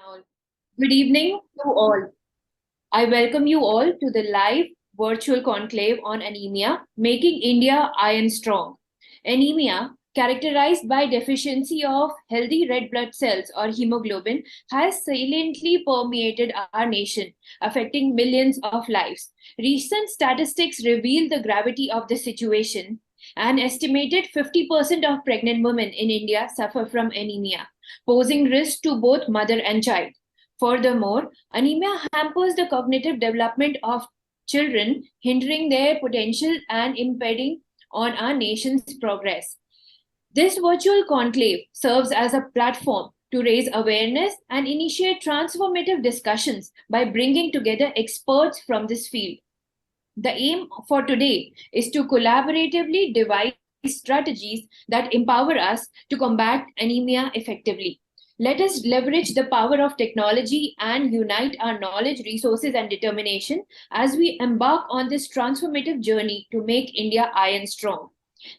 all. Good evening to all. I welcome you all to the live virtual conclave on anemia, making India iron strong. Anemia, characterized by deficiency of healthy red blood cells or hemoglobin, has saliently permeated our nation, affecting millions of lives. Recent statistics reveal the gravity of the situation. An estimated 50% of pregnant women in India suffer from anemia, posing risk to both mother and child. Furthermore, anemia hampers the cognitive development of children, hindering their potential and impeding on our nation's progress. This virtual conclave serves as a platform to raise awareness and initiate transformative discussions by bringing together experts from this field. The aim for today is to collaboratively devise strategies that empower us to combat anemia effectively. Let us leverage the power of technology and unite our knowledge, resources, and determination as we embark on this transformative journey to make India iron strong.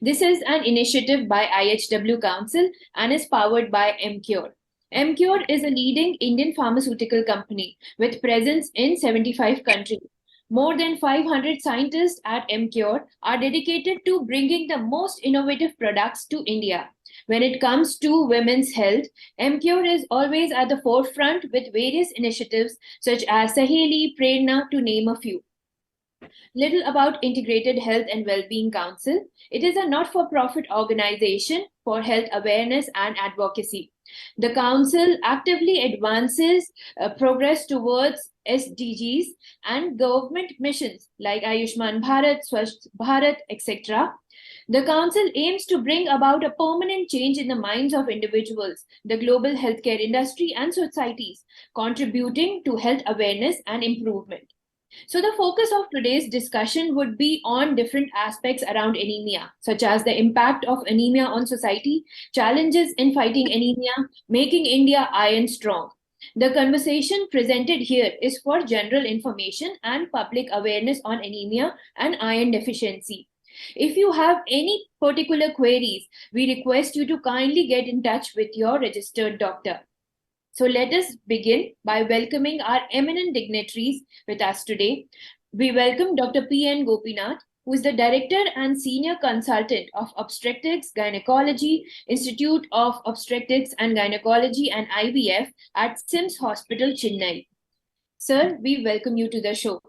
This is an initiative by IHW Council and is powered by Emcure. Emcure is a leading Indian pharmaceutical company with presence in 75 countries. More than 500 scientists at Emcure are dedicated to bringing the most innovative products to India. When it comes to women's health, Emcure is always at the forefront with various initiatives such as Saheli, Prerna, to name a few. Little about Integrated Health and Wellbeing Council. It is a not-for-profit organization for health awareness and advocacy. The council actively advances progress towards SDGs and government missions like Ayushman Bharat, Swachh Bharat, etc. The council aims to bring about a permanent change in the minds of individuals, the global healthcare industry, and societies, contributing to health awareness and improvement. So the focus of today's discussion would be on different aspects around anemia, such as the impact of anemia on society, challenges in fighting anemia, making India iron strong. The conversation presented here is for general information and public awareness on anemia and iron deficiency. If you have any particular queries, we request you to kindly get in touch with your registered doctor. So let us begin by welcoming our eminent dignitaries with us today. We welcome Dr. P.N. Gopinath, who is the Director and Senior Consultant of Obstetrics, Gynecology, Institute of Obstetrics and Gynecology and IVF at SIMS Hospital, Chennai. Sir, we welcome you to the show.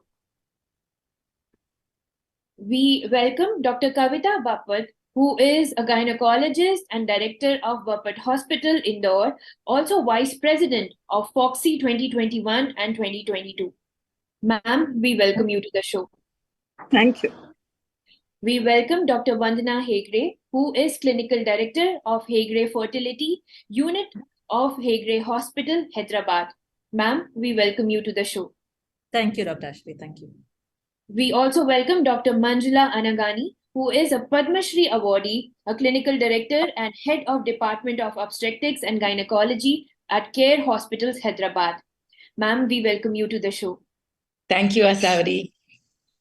We welcome Dr. Kavita Bapat, who is a gynecologist and director of Bapat Hospital, Indore, also vice president of FOXY 2021 and 2022. Ma'am, we welcome you to the show. Thank you. We welcome Dr. Vandana Hegde, who is clinical director of Hegde Fertility Unit of Hegde Hospital, Hyderabad. Ma'am, we welcome you to the show. Thank you, Dr. Ashley. Thank you. We also welcome Dr. Manjula Anagani, who is a Padma Shri awardee, a clinical director and head of Department of Obstetrics and Gynecology at CARE Hospitals, Hyderabad. Ma'am, we welcome you to the show. Thank you, Asawari.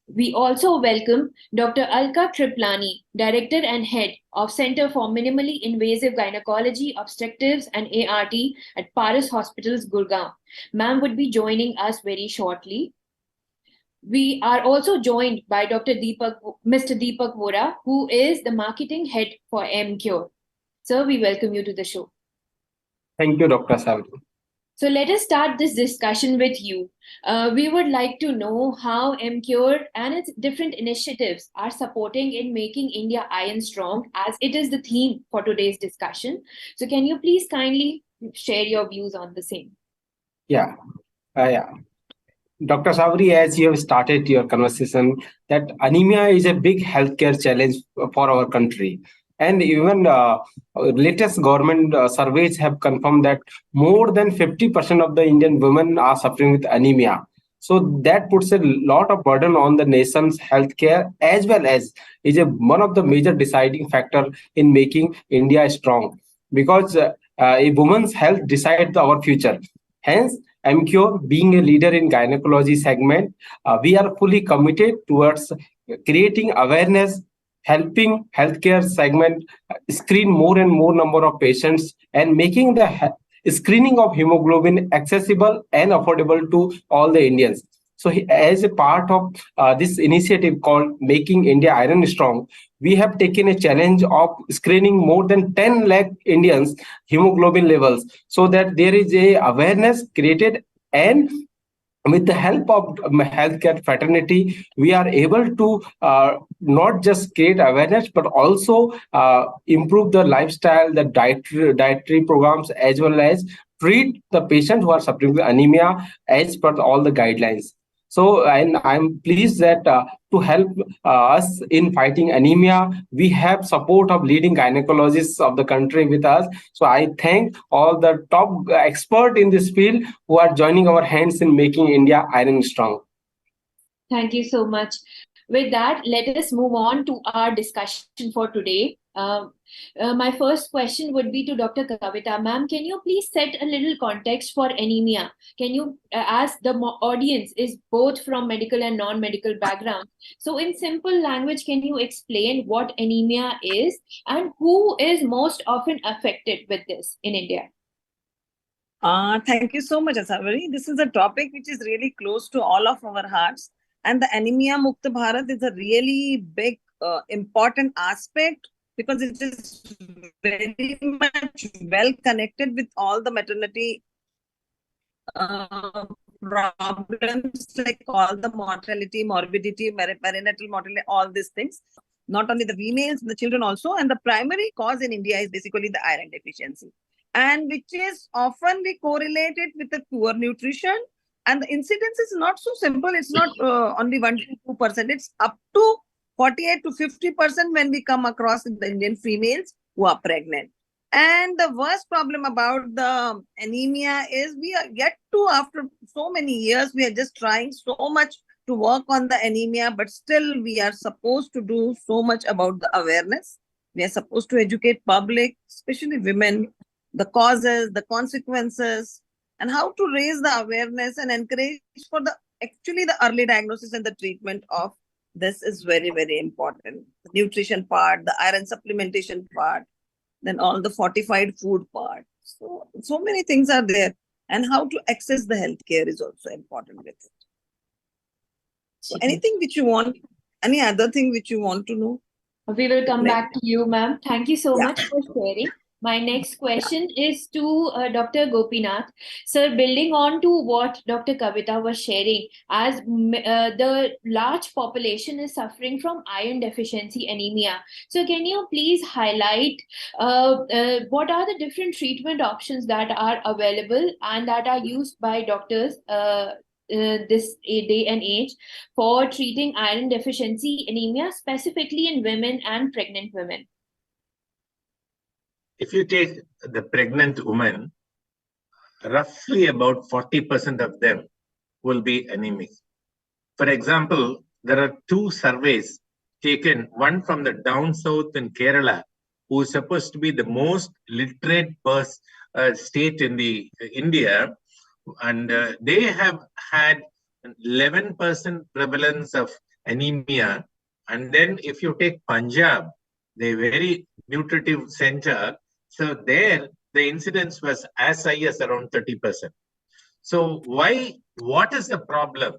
We also welcome Dr. Alka Triplani, Director and Head of Center for Minimally Invasive Gynecology, Obstetrics and ART at Paris Hospitals, Gurgaon. Ma'am would be joining us very shortly. We are also joined by Mr. Deepak Vora, who is the marketing head for Emcure. Sir, we welcome you to the show. Thank you, Dr. Savri. So let us start this discussion with you. We would like to know how Emcure and its different initiatives are supporting in making India iron strong, as it is the theme for today's discussion. So can you please kindly share your views on the same? Yeah. Dr. Savri, as you have started your conversation, that anemia is a big healthcare challenge for our country. And even latest government surveys have confirmed that more than 50% of the Indian women are suffering with anemia. So that puts a lot of burden on the nation's healthcare, as well as is one of the major deciding factor in making India strong. Because a woman's health decides our future. Hence, Emcure, being a leader in gynecology segment, we are fully committed towards creating awareness, helping healthcare segment screen more and more number of patients, and making the screening of hemoglobin accessible and affordable to all the Indians. So, as a part of this initiative called Making India Iron Strong, we have taken a challenge of screening more than 10 lakh Indians hemoglobin levels, so that there is a awareness created, and with the help of healthcare fraternity, we are able to not just create awareness but also improve the lifestyle, the dietary programs, as well as treat the patients who are suffering with anemia as per all the guidelines. So, and I'm pleased that to help us in fighting anemia, we have support of leading gynecologists of the country with us. So I thank all the top expert in this field who are joining our hands in making India iron strong. Thank you so much. With that, let us move on to our discussion for today. My first question would be to Dr. Kavita. Ma'am, can you please set a little context for anemia? Can you, as the audience is both from medical and non-medical background, so in simple language, can you explain what anemia is and who is most often affected with this in India? Thank you so much, Asawari. This is a topic which is really close to all of our hearts. And the Anemia Mukta Bharat is a really big, important aspect, because it is very much well connected with all the maternity problems, like all the mortality, morbidity, perinatal mortality, all these things. Not only the females, the children also. And the primary cause in India is basically the iron deficiency, and which is oftenly correlated with the poor nutrition. And the incidence is not so simple. It's not only 1 to 2%. It's up to 48 to 50% when we come across the Indian females who are pregnant. And the worst problem about the anemia is we are yet to, after so many years, we are just trying so much to work on the anemia, but still we are supposed to do so much about the awareness. We are supposed to educate public, especially women, the causes, the consequences, and how to raise the awareness and encourage for the actually the early diagnosis and the treatment of this is very, very important. The nutrition part, the iron supplementation part, then all the fortified food part. So many things are there. And how to access the healthcare is also important with it. So anything which you want, any other thing which you want to know? We will come back to you, ma'am. Thank you so much for sharing. My next question is to Dr. Gopinath. Sir, building on to what Dr. Kavita was sharing, as the large population is suffering from iron deficiency anemia. So can you please highlight what are the different treatment options that are available and that are used by doctors this day and age for treating iron deficiency anemia, specifically in women and pregnant women? If you take the pregnant woman, roughly about 40% of them will be anemic. For example, there are 2 surveys taken, one from the down south in Kerala, who is supposed to be the most literate state in the India, and they have had 11% prevalence of anemia. And then if you take Punjab, the very nutritive center, so there the incidence was as high as around 30%. So what is the problem?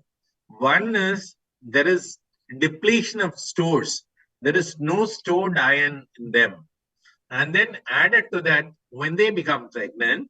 One is there is depletion of stores. There is no stored iron in them. And then added to that, when they become pregnant,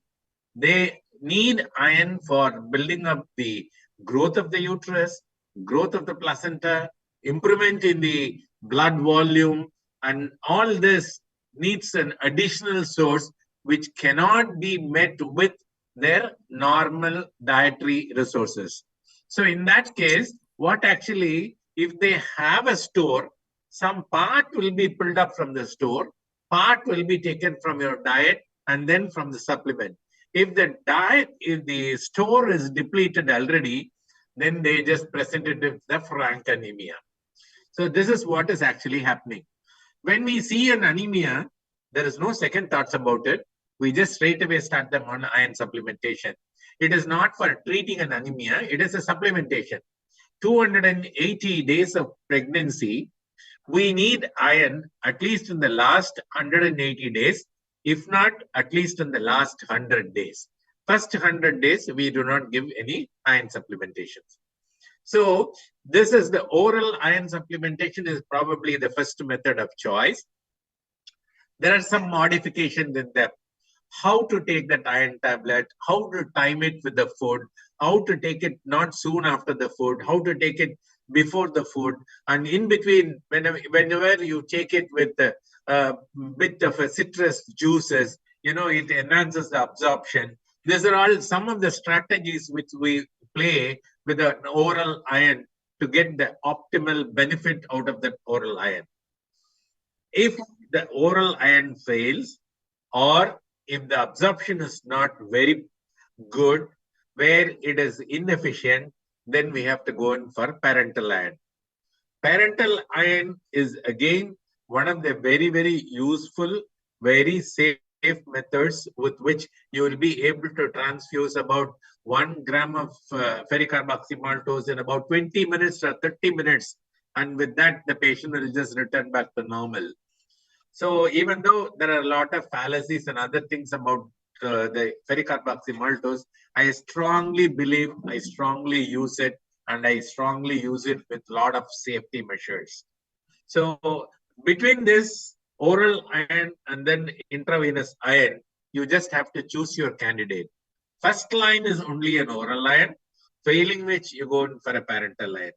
they need iron for building up the growth of the uterus, growth of the placenta, improvement in the blood volume, and all this needs an additional source which cannot be met with their normal dietary resources. So in that case, what actually, if they have a store, some part will be pulled up from the store, part will be taken from your diet, and then from the supplement. If the store is depleted already, then they just present it with the frank anemia. So this is what is actually happening. When we see an anemia, there is no second thoughts about it. We just straight away start them on iron supplementation. It is not for treating an anemia, it is a supplementation. 280 days of pregnancy, we need iron at least in the last 180 days If not, at least in the last 100 days. First 100 days, we do not give any iron supplementations. So this is the oral iron supplementation is probably the first method of choice. There are some modifications in them. How to take that iron tablet, how to time it with the food, how to take it not soon after the food, how to take it before the food, and in between, whenever you take it with a bit of a citrus juices, it enhances the absorption. These are all some of the strategies which we play with an oral iron to get the optimal benefit out of that oral iron. If the oral iron fails, or if the absorption is not very good, where it is inefficient, then we have to go in for parental iron. Parental iron is again one of the very, very useful, very safe methods with which you will be able to transfuse about 1 gram of ferricarboxymaltose in about 20 minutes or 30 minutes. And with that, the patient will just return back to normal. So even though there are a lot of fallacies and other things about the ferricarboxymaltose, I strongly believe, I strongly use it, and I strongly use it with a lot of safety measures. So between this oral iron and then intravenous iron, you just have to choose your candidate. First line is only an oral iron, failing which you go in for a parental iron.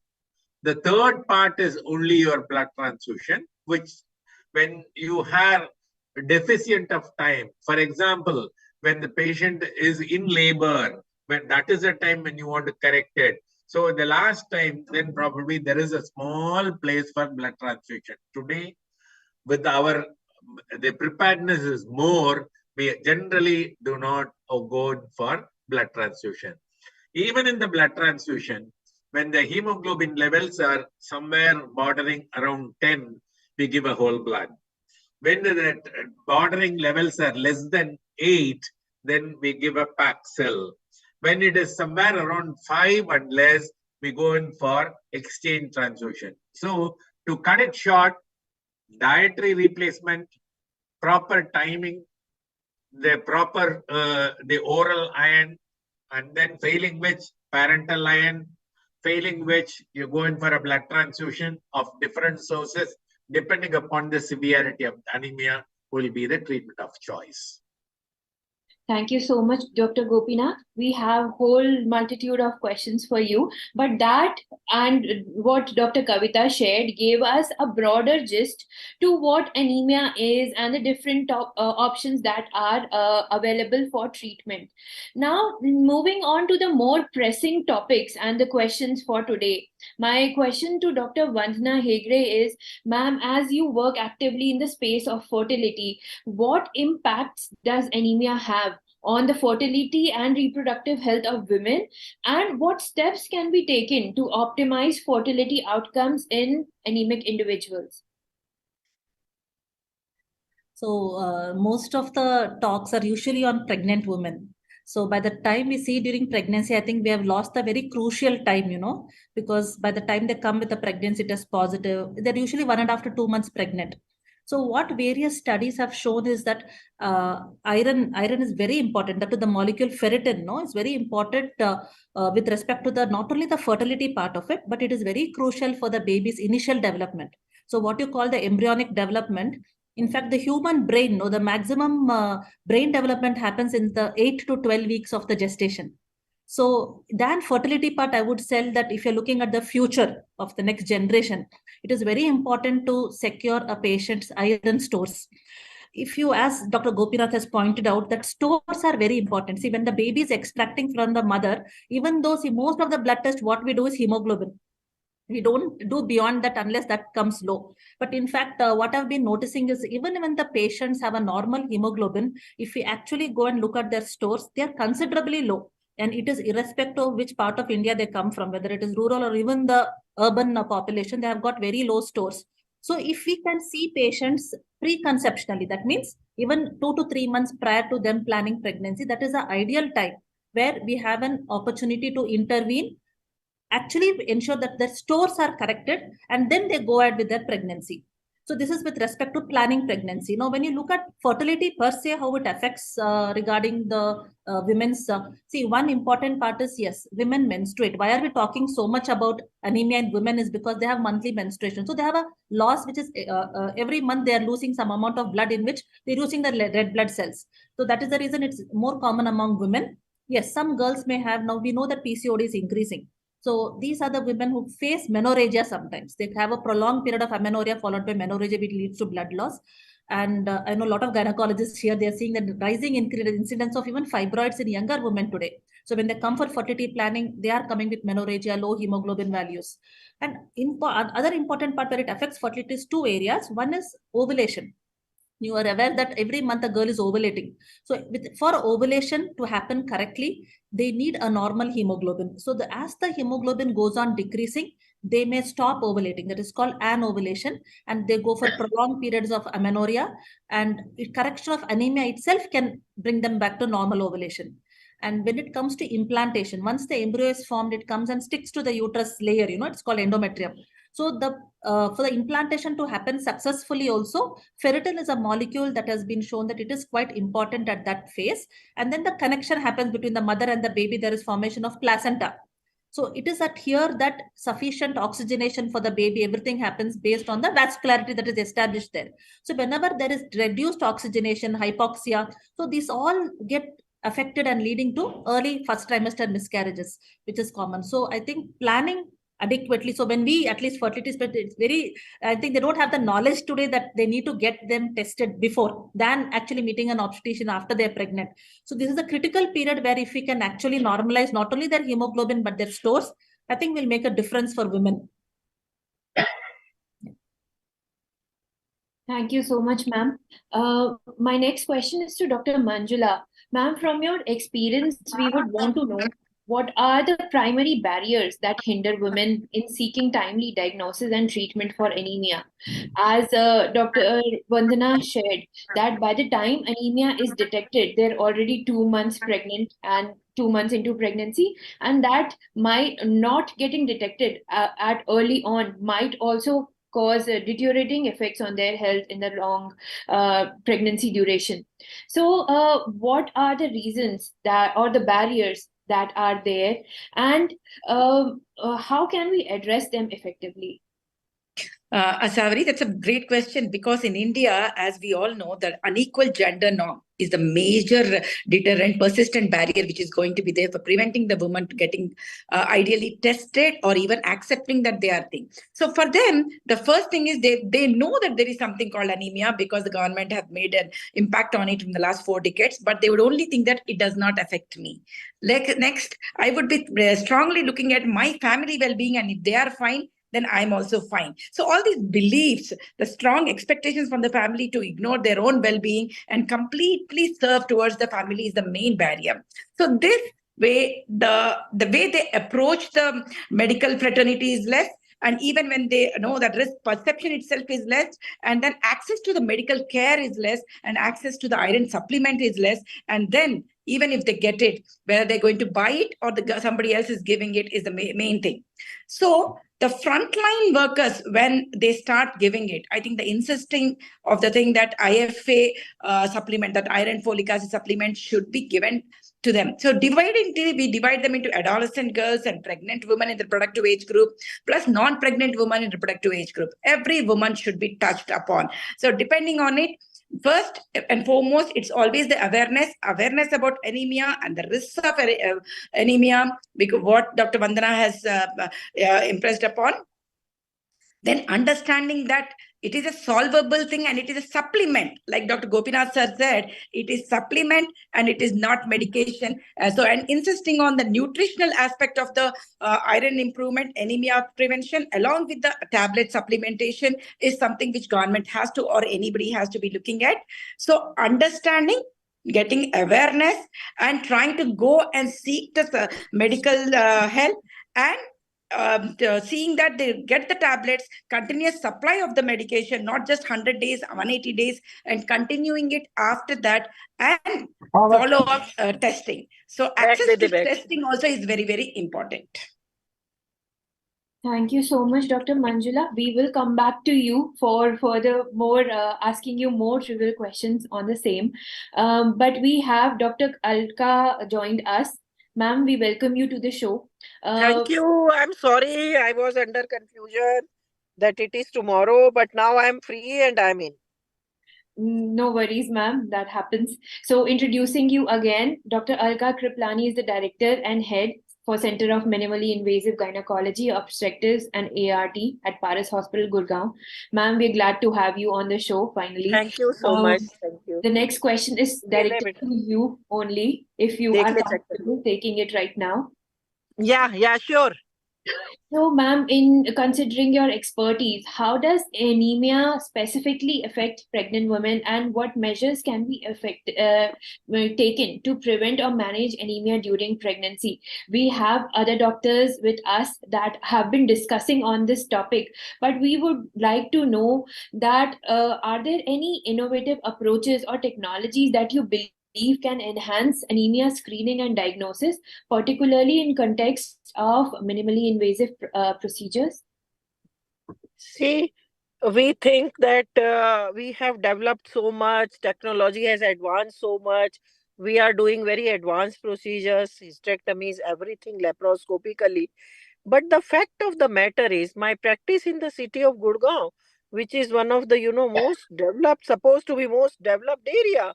The third part is only your blood transfusion, which when you have deficient of time, for example, when the patient is in labor, when that is a time when you want to correct it. So the last time, then probably there is a small place for blood transfusion. Today, with the preparedness is more, we generally do not go for blood transfusion. Even in the blood transfusion, when the hemoglobin levels are somewhere bordering around 10, we give a whole blood. When the bordering levels are less than 8, then we give a packed cell. When it is somewhere around 5 and less, we go in for exchange transfusion. So to cut it short, dietary replacement, proper timing, the oral iron, and then failing which parental iron, failing which you go in for a blood transfusion of different sources, depending upon the severity of anemia, will be the treatment of choice. Thank you so much, Dr. Gopinath. We have whole multitude of questions for you, but that and what Dr. Kavita shared gave us a broader gist to what anemia is and the different options that are available for treatment. Now, moving on to the more pressing topics and the questions for today. My question to Dr. Vandana Hegde is, ma'am, as you work actively in the space of fertility, what impacts does anemia have on the fertility and reproductive health of women, and what steps can be taken to optimize fertility outcomes in anemic individuals? So most of the talks are usually on pregnant women. So by the time we see during pregnancy, I think we have lost a very crucial time, because by the time they come with a pregnancy test positive, they're usually 1.5 to 2 months pregnant. So what various studies have shown is that iron is very important. That is the molecule ferritin, is very important with respect to not only the fertility part of it, but it is very crucial for the baby's initial development. So what you call the embryonic development, in fact, the human brain, the maximum brain development happens in the 8 to 12 weeks of the gestation. So than fertility part, I would say that if you're looking at the future of the next generation, it is very important to secure a patient's iron stores. If you, as Dr. Gopinath has pointed out, that stores are very important. See, when the baby is extracting from the mother, even though most of the blood test, what we do is hemoglobin. We don't do beyond that unless that comes low. But in fact, what I've been noticing is even when the patients have a normal hemoglobin, if we actually go and look at their stores, they are considerably low. And it is irrespective of which part of India they come from, whether it is rural or even the urban population, they have got very low stores. So if we can see patients preconceptionally, that means even 2 to 3 months prior to them planning pregnancy, that is the ideal time where we have an opportunity to intervene, actually ensure that their stores are corrected, and then they go ahead with their pregnancy. So this is with respect to planning pregnancy. Now, when you look at fertility per se, how it affects regarding the women's, see, one important part is, yes, women menstruate. Why are we talking so much about anemia in women is because they have monthly menstruation. So they have a loss, which is every month they are losing some amount of blood in which they're losing the red blood cells. So that is the reason it's more common among women. Yes, some girls may have, now we know that PCOD is increasing. So these are the women who face menorrhagia sometimes. They have a prolonged period of amenorrhea followed by menorrhagia, which leads to blood loss. And I know a lot of gynecologists here, they're seeing the rising incidence of even fibroids in younger women today. So when they come for fertility planning, they are coming with menorrhagia, low hemoglobin values. And other important part where it affects fertility is two areas. One is ovulation. You are aware that every month a girl is ovulating. So for ovulation to happen correctly, they need a normal hemoglobin. So as the hemoglobin goes on decreasing, they may stop ovulating. That is called anovulation, and they go for prolonged periods of amenorrhea, and correction of anemia itself can bring them back to normal ovulation. And when it comes to implantation, once the embryo is formed, it comes and sticks to the uterus layer, it's called endometrium. So for the implantation to happen successfully also, ferritin is a molecule that has been shown that it is quite important at that phase. And then the connection happens between the mother and the baby. There is formation of placenta. So it is at here that sufficient oxygenation for the baby, everything happens based on the vascularity that is established there. So whenever there is reduced oxygenation, hypoxia, so these all get affected and leading to early first trimester miscarriages, which is common. So I think planning adequately. So when we, at least fertility specialists, it's very, I think they don't have the knowledge today that they need to get them tested before than actually meeting an obstetrician after they're pregnant. So this is a critical period where if we can actually normalize not only their hemoglobin, but their stores, I think will make a difference for women. Thank you so much, ma'am. My next question is to Dr. Manjula. Ma'am, from your experience, we would want to know what are the primary barriers that hinder women in seeking timely diagnosis and treatment for anemia? As Dr. Vandana shared, that by the time anemia is detected, they're already 2 months pregnant and 2 months into pregnancy, and that might not getting detected at early on might also cause deteriorating effects on their health in the long pregnancy duration. So, what are the reasons that or the barriers that are there, and how can we address them effectively? Asavri, that's a great question, because in India, as we all know, the unequal gender norm is the major deterrent, persistent barrier which is going to be there for preventing the woman to getting ideally tested or even accepting that they are thing. So for them, the first thing is they know that there is something called anemia because the government have made an impact on it in the last 4 decades, but they would only think that it does not affect me. Like next, I would be strongly looking at my family well-being, and if they are fine, then I'm also fine. So all these beliefs, the strong expectations from the family to ignore their own well-being and completely serve towards the family is the main barrier. So this way, the way they approach the medical fraternity is less, and even when they know that risk perception itself is less, and then access to the medical care is less, and access to the iron supplement is less, and then even if they get it, whether they're going to buy it or somebody else is giving it is the main thing. So the frontline workers, when they start giving it, I think the insisting of the thing that IFA supplement, that iron folic acid supplement should be given to them. So we divide them into adolescent girls and pregnant women in the reproductive age group, plus non-pregnant women in reproductive age group. Every woman should be touched upon. So depending on it, first and foremost, it's always the awareness about anemia and the risks of anemia, because what Dr. Vandana has impressed upon. Then understanding that it is a solvable thing and it is a supplement. Like Dr. Gopinath sir said, it is supplement and it is not medication. And insisting on the nutritional aspect of the iron improvement, anemia prevention, along with the tablet supplementation is something which government has to, or anybody has to be looking at. So understanding, getting awareness, and trying to go and seek the medical help, and seeing that they get the tablets, continuous supply of the medication, not just 100 days, 180 days, and continuing it after that, and follow-up testing. So access to testing also is very, very important. Thank you so much, Dr. Manjula. We will come back to you for further more asking you more trivial questions on the same. But we have Dr. Alka joined us. Ma'am, we welcome you to the show. Thank you. I'm sorry. I was under confusion that it is tomorrow, but now I'm free and I'm in. No worries, ma'am. That happens. So, introducing you again, Dr. Alka Kriplani is the director and head for Center of Minimally Invasive Gynecology, Obstetrics, and ART at Paris Hospital, Gurgaon. Ma'am, we're glad to have you on the show finally. Thank you so much. Thank you. The next question is directed to you only, if you are comfortable taking it right now. Yeah, sure. So, ma'am, in considering your expertise, how does anemia specifically affect pregnant women, and what measures can be taken to prevent or manage anemia during pregnancy? We have other doctors with us that have been discussing on this topic, but we would like to know that are there any innovative approaches or technologies that you believe can enhance anemia screening and diagnosis, particularly in context of minimally invasive procedures? See, we think that we have developed so much, technology has advanced so much. We are doing very advanced procedures, hysterectomies, everything laparoscopically. But the fact of the matter is, my practice in the city of Gurgaon, which is one of the most developed, supposed to be most developed area,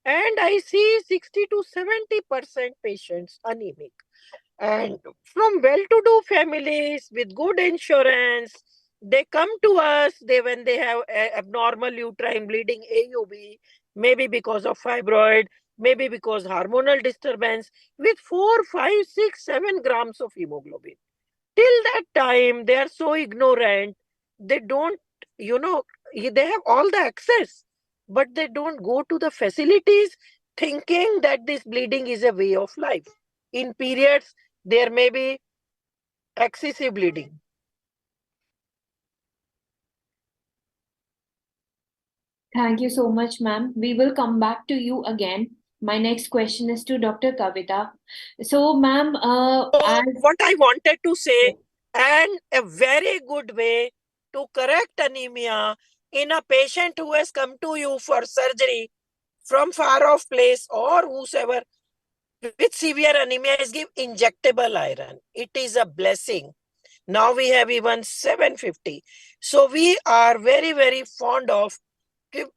and I see 60 to 70% patients anemic, and from well-to-do families with good insurance. They come to us. When they have abnormal uterine bleeding, AUB, maybe because of fibroid, maybe because hormonal disturbance, with 4, 5, 6, 7 grams of hemoglobin. Till that time, they are so ignorant. They don't, they have all the access, but they don't go to the facilities thinking that this bleeding is a way of life. In periods, there may be excessive bleeding. Thank you so much, ma'am. We will come back to you again. My next question is to Dr. Kavita. So, ma'am, what I wanted to say, and a very good way to correct anemia in a patient who has come to you for surgery from far off place or whosoever with severe anemia, is give injectable iron. It is a blessing. Now we have even 750. So we are very, very fond of,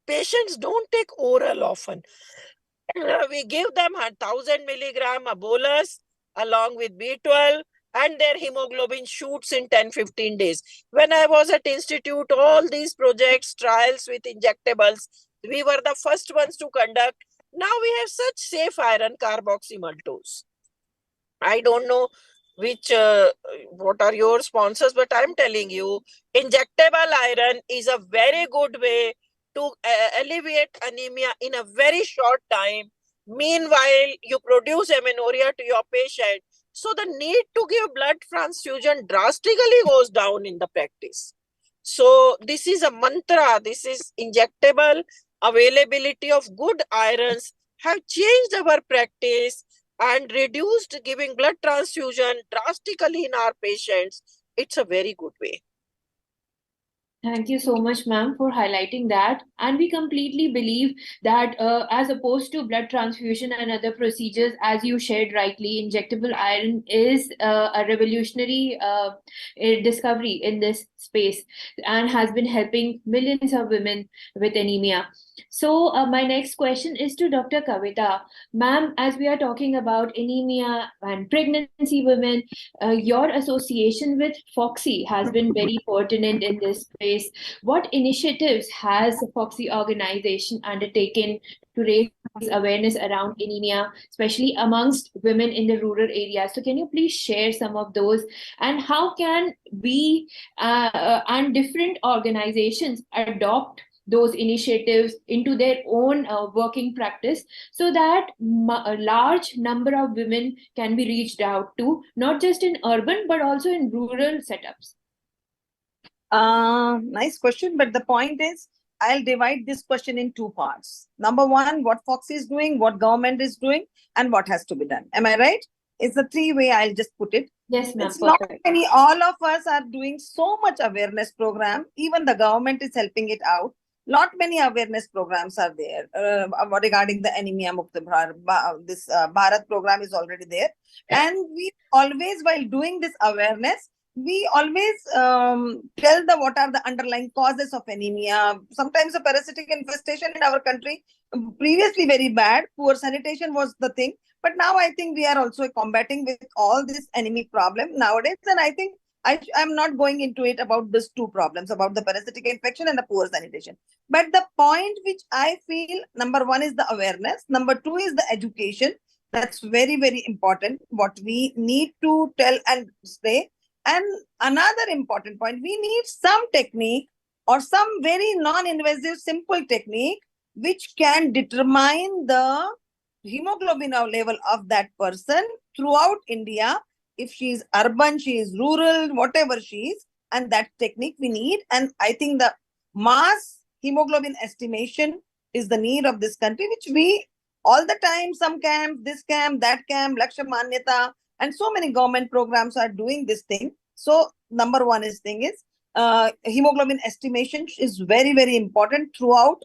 patients don't take oral often. We give them 1,000 milligram a bolus along with B12, and their hemoglobin shoots in 10-15 days. When I was at institute, all these projects, trials with injectables, we were the first ones to conduct. Now we have such safe iron carboxymaltose. I don't know what are your sponsors, but I'm telling you, injectable iron is a very good way to alleviate anemia in a very short time. Meanwhile, you produce amenorrhea to your patient. So the need to give blood transfusion drastically goes down in the practice. So this is a mantra. This is injectable availability of good irons have changed our practice and reduced giving blood transfusion drastically in our patients. It's a very good way. Thank you so much, ma'am, for highlighting that. And we completely believe that as opposed to blood transfusion and other procedures, as you shared rightly, injectable iron is a revolutionary discovery in this space and has been helping millions of women with anemia. So my next question is to Dr. Kavita. Ma'am, as we are talking about anemia and pregnancy women, your association with FOXY has been very pertinent in this space. What initiatives has the FOXY organization undertaken to raise awareness around anemia, especially amongst women in the rural areas? So can you please share some of those, and how can we and different organizations adopt those initiatives into their own working practice so that a large number of women can be reached out to, not just in urban but also in rural setups? Nice question, but the point is, I'll divide this question in two parts. Number one, what Fox is doing, what government is doing, and what has to be done. Am I right? It's the three way I'll just put it. Yes, ma'am. It's not Perfect. many. All of us are doing so much awareness program. Even the government is helping it out. Lot many awareness programs are there regarding the anemia mukta this Bharat program is already there, and we always, while doing this awareness, we always tell the what are the underlying causes of anemia. Sometimes a parasitic infestation in our country previously very bad. Poor sanitation was the thing, but now I think we are also combating with all this anemic problem nowadays. And I think I'm not going into it about these two problems, about the parasitic infection and the poor sanitation. But the point which I feel, number one is the awareness. Number two is the education. That's very, very important. What we need to tell and say. And another important point, we need some technique or some very non-invasive, simple technique which can determine the hemoglobin level of that person throughout India. If she is urban, she is rural, whatever she is, and that technique we need. And I think the mass hemoglobin estimation is the need of this country, which we all the time, some camp, this camp, that camp, Laksha Manyata, and so many government programs are doing this thing. So number one is hemoglobin estimation is very, very important throughout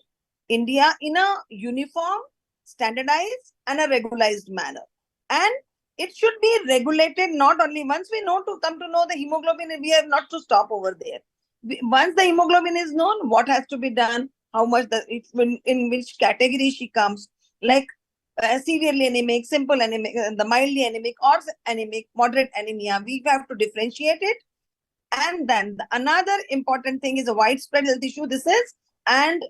India in a uniform, standardized, and a regularized manner. And it should be regulated not only once we know to come to know the hemoglobin, we have not to stop over there. Once the hemoglobin is known, what has to be done, how much in which category she comes, like severely anemic, simple anemic, the mildly anemic, or anemic, moderate anemia. We have to differentiate it. And then another important thing is a widespread health issue. This is, and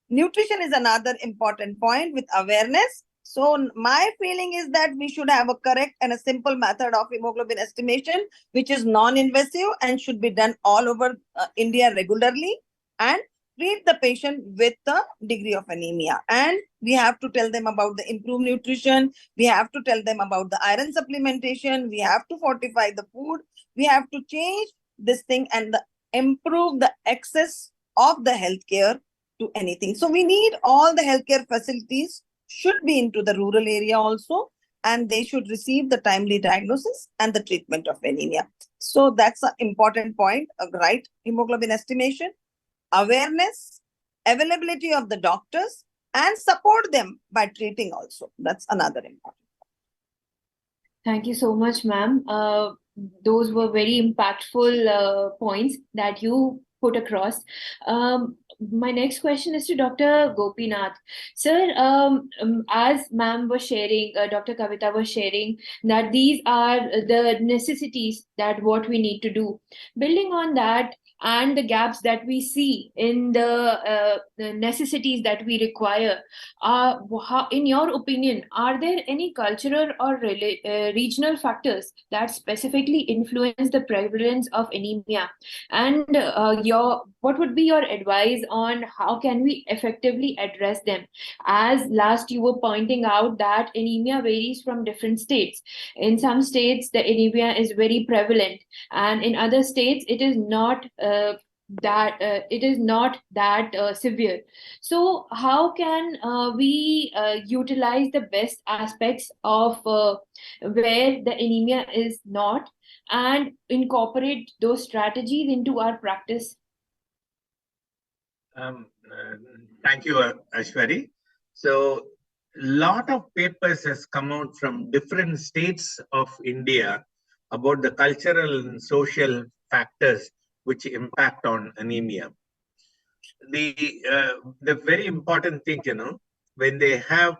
nutrition is another important point with awareness. So my feeling is that we should have a correct and a simple method of hemoglobin estimation, which is non-invasive and should be done all over India regularly, and treat the patient with the degree of anemia. And we have to tell them about the improved nutrition. We have to tell them about the iron supplementation. We have to fortify the food. We have to change this thing and improve the access of the healthcare to anything. So we need all the healthcare facilities should be into the rural area also, and they should receive the timely diagnosis and the treatment of anemia. So that's an important point, right? Hemoglobin estimation, awareness, availability of the doctors, and support them by treating also. That's another important. Thank you so much, ma'am. Those were very impactful points that you put across. My next question is to Dr. Gopinath. Sir, as ma'am was sharing, Dr. Kavita was sharing that these are the necessities that what we need to do. Building on that, and the gaps that we see in the necessities that we require, in your opinion, are there any cultural or regional factors that specifically influence the prevalence of anemia? And what would be your advice on how can we effectively address them? As last you were pointing out that anemia varies from different states. In some states, the anemia is very prevalent, and in other states, it is not severe. So how can we utilize the best aspects of where the anemia is not, and incorporate those strategies into our practice? Thank you, Ashwari. So, lot of papers has come out from different states of India about the cultural and social factors which impact on anemia. The very important thing, when they have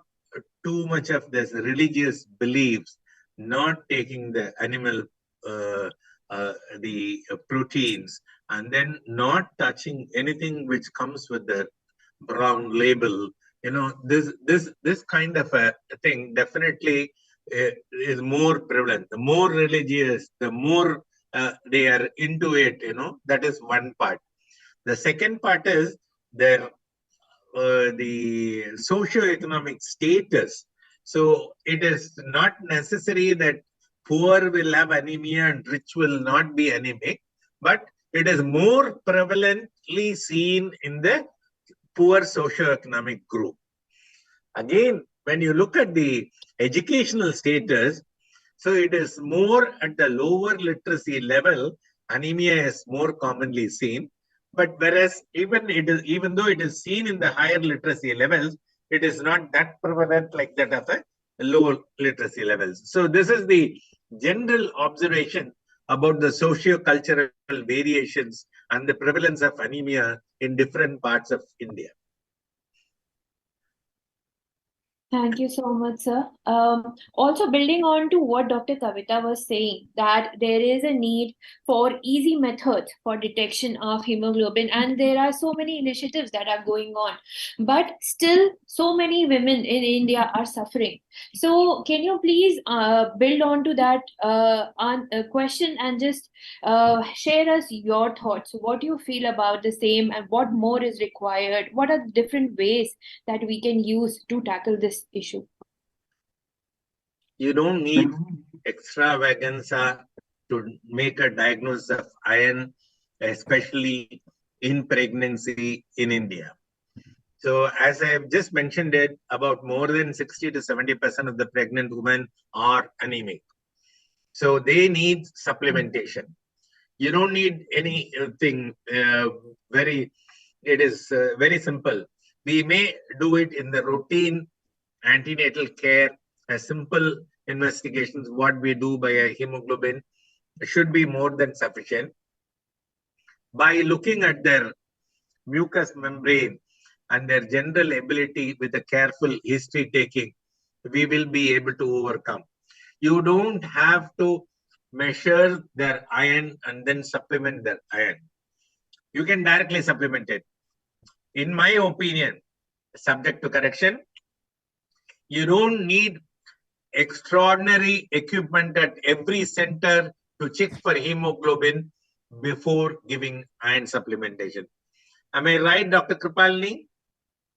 too much of this religious beliefs, not taking the animal proteins, and then not touching anything which comes with the brown label, this kind of a thing definitely is more prevalent. The more religious, the more they are into it, that is one part. The second part is the socio-economic status. So it is not necessary that poor will have anemia and rich will not be anemic, but it is more prevalently seen in the poor socio-economic group. Again, when you look at the educational status, So it is more at the lower literacy level, anemia is more commonly seen. But whereas even though it is seen in the higher literacy levels, it is not that prevalent like that of the lower literacy levels. So this is the general observation about the socio-cultural variations and the prevalence of anemia in different parts of India. Thank you so much, sir. Also, building on to what Dr. Kavita was saying, that there is a need for easy methods for detection of hemoglobin, and there are so many initiatives that are going on, but still, so many women in India are suffering. So, can you please build on to that question and just share us your thoughts? What do you feel about the same, and what more is required? What are the different ways that we can use to tackle this issue? You don't need extravaganza to make a diagnosis of iron, especially in pregnancy in India. So as I have just mentioned it, about more than 60 to 70% of the pregnant women are anemic. So they need supplementation. You don't need anything it is very simple. We may do it in the routine antenatal care, a simple investigations, what we do by a hemoglobin should be more than sufficient. By looking at their mucous membrane and their general ability with a careful history taking, we will be able to overcome. You don't have to measure their iron and then supplement their iron. You can directly supplement it. In my opinion, subject to correction, you don't need extraordinary equipment at every center to check for hemoglobin before giving iron supplementation. Am I right, Dr. Kripalini?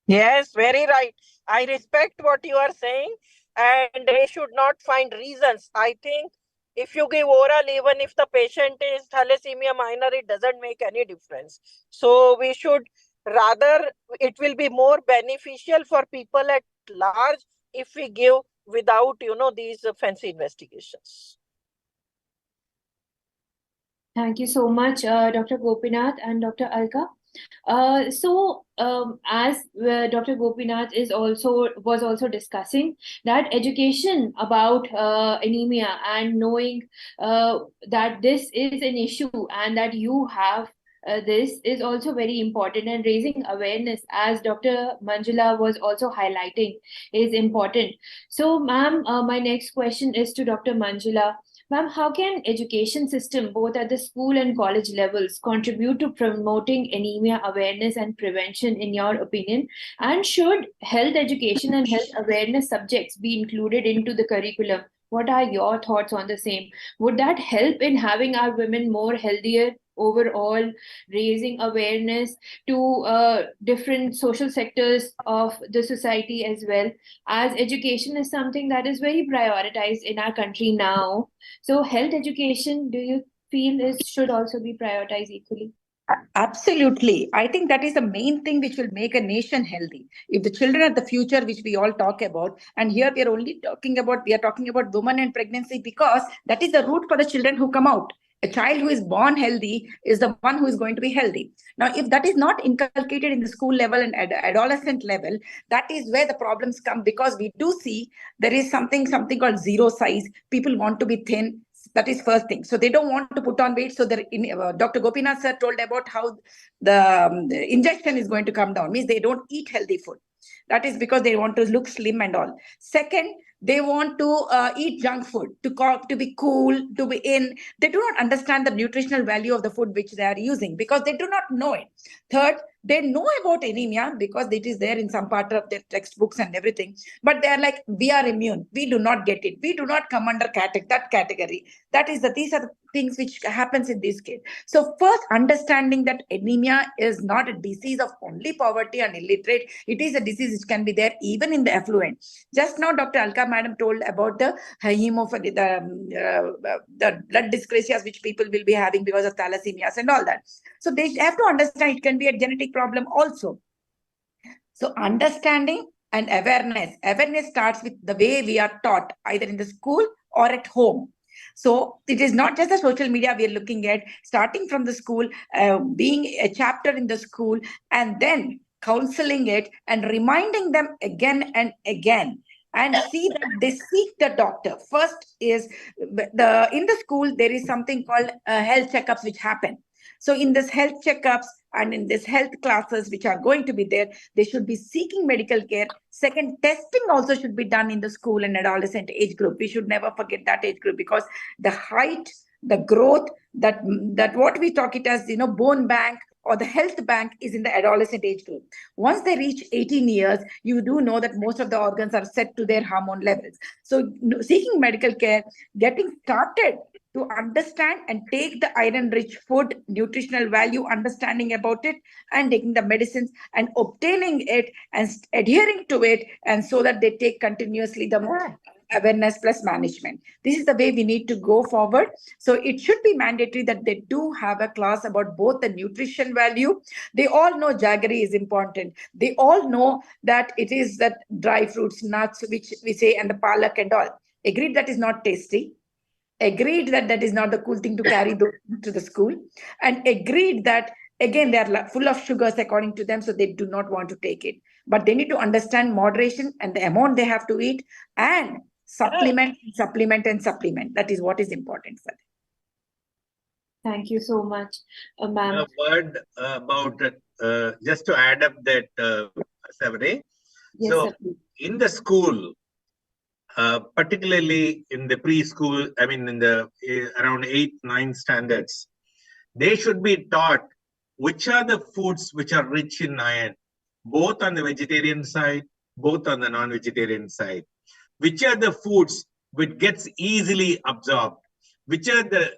Yes, very right. I respect what you are saying, and we should not find reasons. I think if you give oral, even if the patient is thalassemia minor, it doesn't make any difference. So we should rather, it will be more beneficial for people at large if we give without, these fancy investigations. Thank you so much, Dr. Gopinath and Dr. Alka. As Dr. Gopinath was also discussing, that education about anemia and knowing that this is an issue and that you have this is also very important, and raising awareness, as Dr. Manjula was also highlighting, is important. So, ma'am, my next question is to Dr. Manjula. Ma'am, how can education system, both at the school and college levels, contribute to promoting anemia awareness and prevention, in your opinion? And should health education and health awareness subjects be included into the curriculum? What are your thoughts on the same? Would that help in having our women more healthier overall, raising awareness to different social sectors of the society as well, as education is something that is very prioritized in our country now? So health education, do you feel should also be prioritized equally? Absolutely. I think that is the main thing which will make a nation healthy. If the children are the future, which we all talk about, and here we are talking about women and pregnancy, because that is the route for the children who come out. A child who is born healthy is the one who is going to be healthy. Now, if that is not inculcated in the school level and adolescent level, that is where the problems come, because we do see there is something called zero size. People want to be thin. That is first thing. So they don't want to put on weight. So Dr. Gopinath sir told about how the injection is going to come down. Means they don't eat healthy food. That is because they want to look slim and all. Second, they want to eat junk food, to be cool, to be in. They do not understand the nutritional value of the food which they are using, because they do not know it. Third, they know about anemia because it is there in some part of their textbooks and everything. But they are like, we are immune. We do not get it. We do not come under that category. These are the things which happens in this case. So first, understanding that anemia is not a disease of only poverty and illiterate. It is a disease which can be there even in the affluent. Just now, Dr. Alka madam told about the blood dyscrasias which people will be having because of thalassemias and all that. So they have to understand it can be a genetic problem also. So understanding and awareness starts with the way we are taught, either in the school or at home. So it is not just the social media we are looking at, starting from the school, being a chapter in the school, and then counseling it and reminding them again and again, and see that they seek the doctor. First is in the school there is something called health checkups which happen. So in this health checkups and in this health classes which are going to be there, they should be seeking medical care. Second, testing also should be done in the school and adolescent age group. We should never forget that age group, because the height, the growth, that what we talk it as, bone bank or the health bank is in the adolescent age group. Once they reach 18 years, you do know that most of the organs are set to their hormone levels. So seeking medical care, getting started to understand and take the iron-rich food, nutritional value, understanding about it, and taking the medicines and obtaining it and adhering to it, and so that they take continuously the awareness plus management. This is the way we need to go forward. So it should be mandatory that they do have a class about both the nutrition value. They all know jaggery is important. They all know that it is that dry fruits, nuts, which we say, and the palak and all. Agreed that is not tasty. Agreed that that is not the cool thing to carry to the school. And agreed that, again, they are full of sugars according to them, so they do not want to take it. But they need to understand moderation and the amount they have to eat, and supplement. That is what is important for them. Thank you so much, ma'am. A word about just to add up that, Savare. Yes, So sir, please. in the school, particularly in the preschool, I mean in the around 8, 9 standards, they should be taught which are the foods which are rich in iron, both on the vegetarian side, both on the non-vegetarian side. Which are the foods which gets easily absorbed? Which are the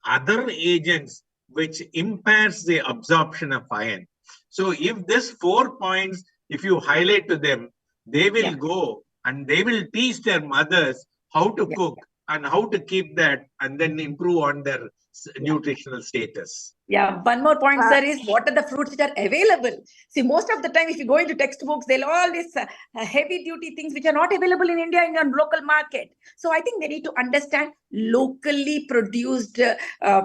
other agents which impairs the absorption of iron? So if this 4 points, if you highlight to them, they will go and they will teach their mothers how to cook and how to keep that, and then improve on their nutritional status. Yeah, one more point, sir, is what are the fruits which are available? See, most of the time, if you go into textbooks, they'll all these heavy duty things which are not available in India in your local market. So I think they need to understand locally produced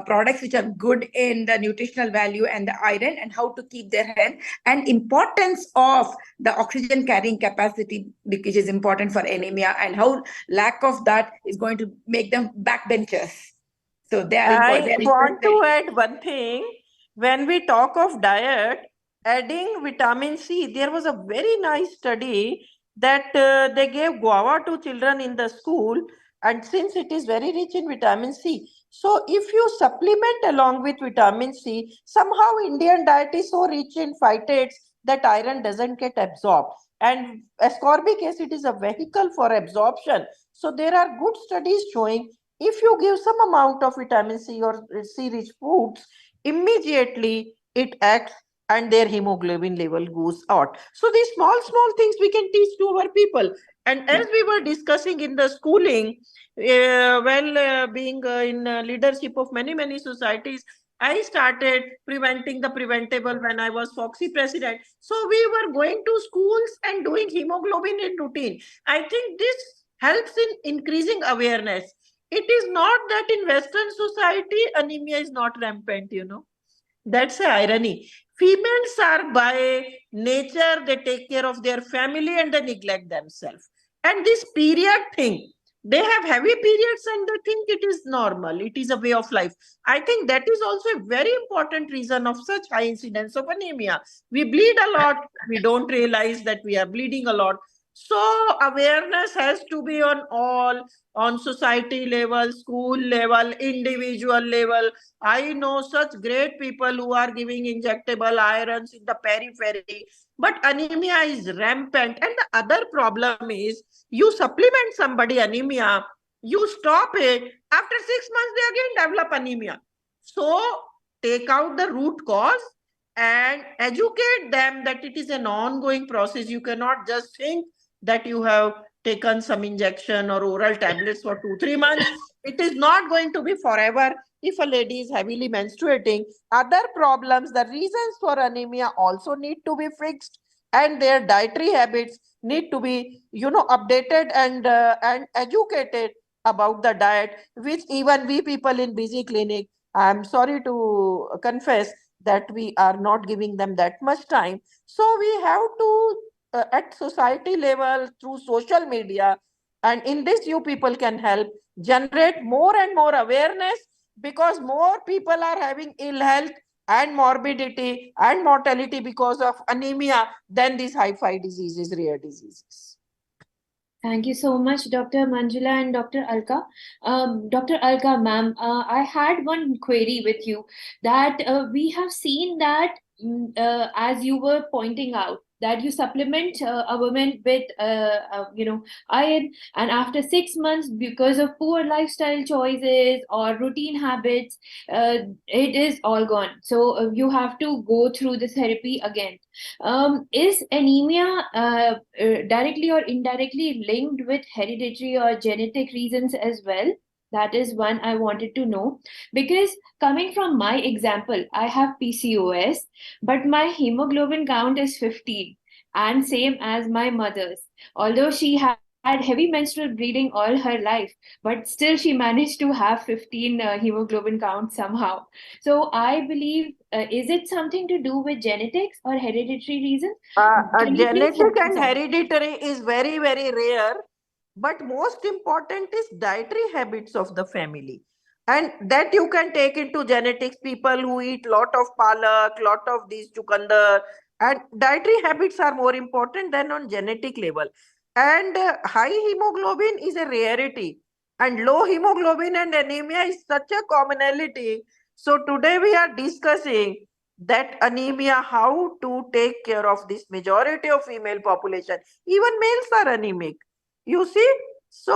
products which are good in the nutritional value and the iron, and how to keep their health, and importance of the oxygen carrying capacity, which is important for anemia, and how lack of that is going to make them backbenchers. So they are important. I want to add one thing. When we talk of diet, adding vitamin C, there was a very nice study that they gave guava to children in the school, and since it is very rich in vitamin C, so if you supplement along with vitamin C, somehow Indian diet is so rich in phytates that iron doesn't get absorbed. And ascorbic acid is a vehicle for absorption. So there are good studies showing if you give some amount of vitamin C or C-rich foods, immediately it acts and their hemoglobin level goes out. So these small things we can teach to our people. And as we were discussing in the schooling, being in leadership of many societies, I started preventing the preventable when I was Foxy president. So we were going to schools and doing hemoglobin in routine. I think this helps in increasing awareness. It is not that in Western society, anemia is not rampant, That's the irony. Females are by nature, they take care of their family and they neglect themselves. And this period thing, they have heavy periods and they think it is normal. It is a way of life. I think that is also a very important reason of such high incidence of anemia. We bleed a lot. We don't realize that we are bleeding a lot. So awareness has to be on society level, school level, individual level. I know such great people who are giving injectable irons in the periphery, but anemia is rampant. And the other problem is you supplement somebody anemia, you stop it, after 6 months they again develop anemia. So take out the root cause and educate them that it is an ongoing process. You cannot just think that you have taken some injection or oral tablets for 2-3 months. It is not going to be forever. If a lady is heavily menstruating, other problems, the reasons for anemia also need to be fixed, and their dietary habits need to be, updated and educated. about the diet, which even we people in busy clinic, I'm sorry to confess that we are not giving them that much time. So we have to, at society level, through social media, and in this you people can help generate more and more awareness, because more people are having ill health and morbidity and mortality because of anemia than these high-fi diseases, rare diseases. Thank you so much, Dr. Manjula and Dr. Alka. Dr. Alka, ma'am, I had one query with you that we have seen that, as you were pointing out, that you supplement a woman with, iron, and after 6 months, because of poor lifestyle choices or routine habits, it is all gone. So you have to go through the therapy again. Is anemia directly or indirectly linked with hereditary or genetic reasons as well? That is one I wanted to know. Because coming from my example, I have PCOS, but my hemoglobin count is 15 and same as my mother's. Although she had heavy menstrual bleeding all her life, but still she managed to have 15 hemoglobin count somehow. So I believe, is it something to do with genetics or hereditary reasons? Can you please Genetic help and us out? hereditary is very, very rare, but most important is dietary habits of the family. And that you can take into genetics, people who eat lot of palak, lot of these chukandar, and dietary habits are more important than on genetic level. And high hemoglobin is a rarity, and low hemoglobin and anemia is such a commonality. So today we are discussing that anemia, how to take care of this majority of female population. Even males are anemic, you see. So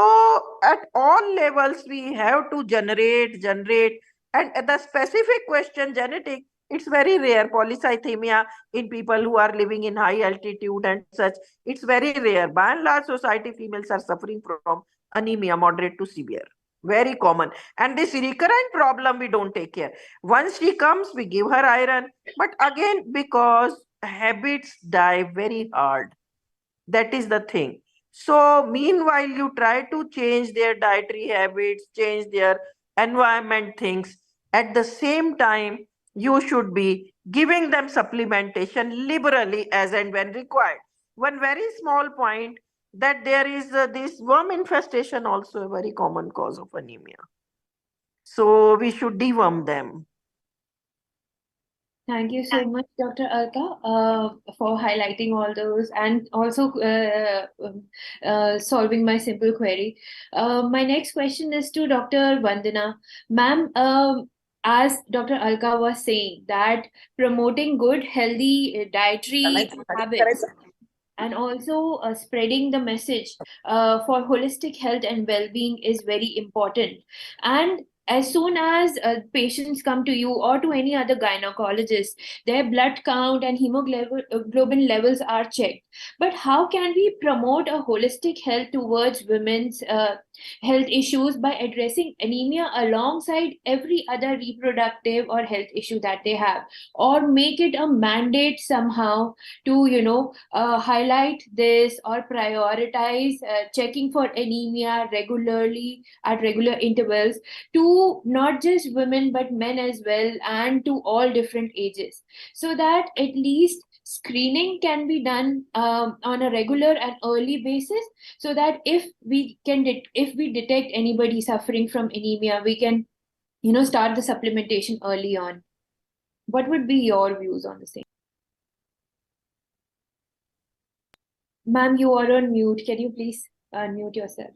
at all levels we have to generate. And the specific question, genetic, it's very rare. Polycythemia in people who are living in high altitude and such, it's very rare. By and large society, females are suffering from anemia, moderate to severe, very common. And this recurrent problem we don't take care. Once she comes, we give her iron, but again, because habits die very hard. That is the thing. So, meanwhile, you try to change their dietary habits, change their environment things. At the same time, you should be giving them supplementation liberally as and when required. One very small point, that there is this worm infestation, also a very common cause of anemia. So, we should deworm them. Thank you so much, Dr. Alka, for highlighting all those and also solving my simple query. My next question is to Dr. Vandana. Ma'am, as Dr. Alka was saying, that promoting good, healthy dietary habits and also spreading the message for holistic health and well-being is very important. And as soon as patients come to you or to any other gynecologist, their blood count and hemoglobin levels are checked. But how can we promote a holistic health towards women's health issues by addressing anemia alongside every other reproductive or health issue that they have, or make it a mandate somehow to highlight this or prioritize checking for anemia regularly at regular intervals to not just women but men as well, and to all different ages, so that at least screening can be done on a regular and early basis, so that if we detect anybody suffering from anemia, we can start the supplementation early on. What would be your views on the same? Ma'am, you are on mute. Can you please unmute yourself?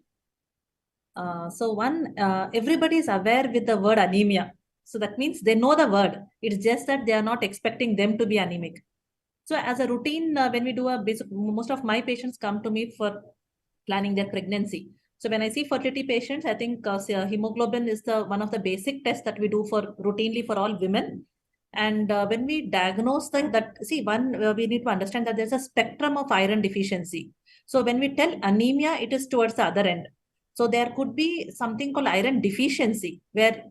Everybody is aware with the word anemia. So that means they know the word. It's just that they are not expecting them to be anemic. So as a routine, when we do most of my patients come to me for planning their pregnancy. So when I see fertility patients, I think hemoglobin is one of the basic tests that we do routinely for all women. And when we diagnose we need to understand that there's a spectrum of iron deficiency. So when we tell anemia, it is towards the other end. So there could be something called iron deficiency, where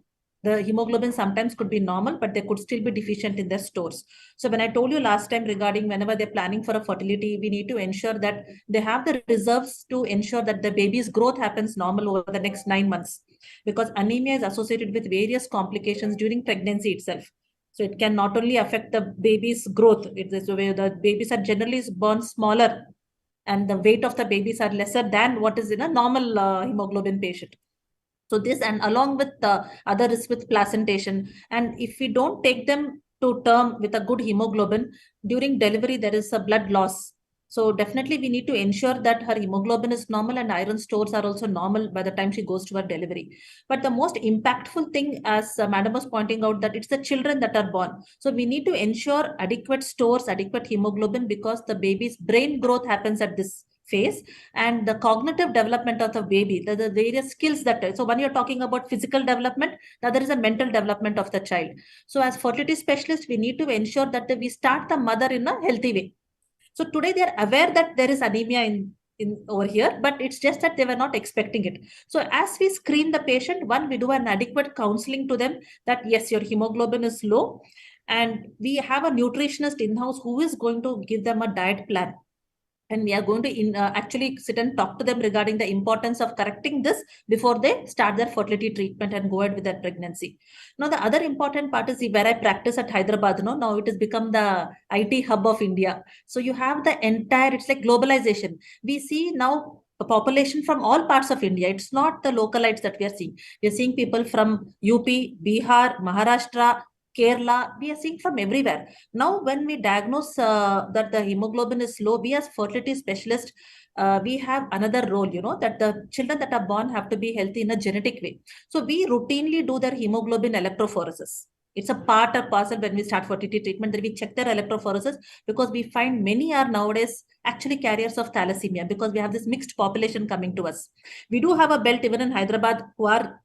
The hemoglobin sometimes could be normal, but they could still be deficient in their stores. So when I told you last time regarding whenever they're planning for a fertility, we need to ensure that they have the reserves to ensure that the baby's growth happens normal over the next 9 months, because anemia is associated with various complications during pregnancy itself. So it can not only affect the baby's growth, it is where the babies are generally born smaller and the weight of the babies are lesser than what is in a normal hemoglobin patient. So this, and along with the other risks with placentation, and if we don't take them to term with a good hemoglobin, during delivery, there is a blood loss. So definitely we need to ensure that her hemoglobin is normal and iron stores are also normal by the time she goes to her delivery. But the most impactful thing, as Madam was pointing out, that it's the children that are born. So we need to ensure adequate stores, adequate hemoglobin, because the baby's brain growth happens at this phase, and the cognitive development of the baby, the various skills that, so when you're talking about physical development, the other is a mental development of the child. So as fertility specialists, we need to ensure that we start the mother in a healthy way. So today they are aware that there is anemia in over here, but it's just that they were not expecting it. So as we screen the patient, one, we do an adequate counseling to them that yes, your hemoglobin is low, and we have a nutritionist in-house who is going to give them a diet plan. And we are going to actually sit and talk to them regarding the importance of correcting this before they start their fertility treatment and go ahead with their pregnancy. Now, the other important part is where I practice at Hyderabad. Now it has become the IT hub of India. So you have the entire, it's like globalization. We see now a population from all parts of India. It's not the localites that we are seeing. We are seeing people from UP, Bihar, Maharashtra, Kerala, we are seeing from everywhere. Now, when we diagnose that the hemoglobin is low, we as fertility specialists, we have another role, that the children that are born have to be healthy in a genetic way. So we routinely do their hemoglobin electrophoresis. It's a part or parcel when we start fertility treatment that we check their electrophoresis, because we find many are nowadays actually carriers of thalassemia, because we have this mixed population coming to us. We do have a belt even in Hyderabad who are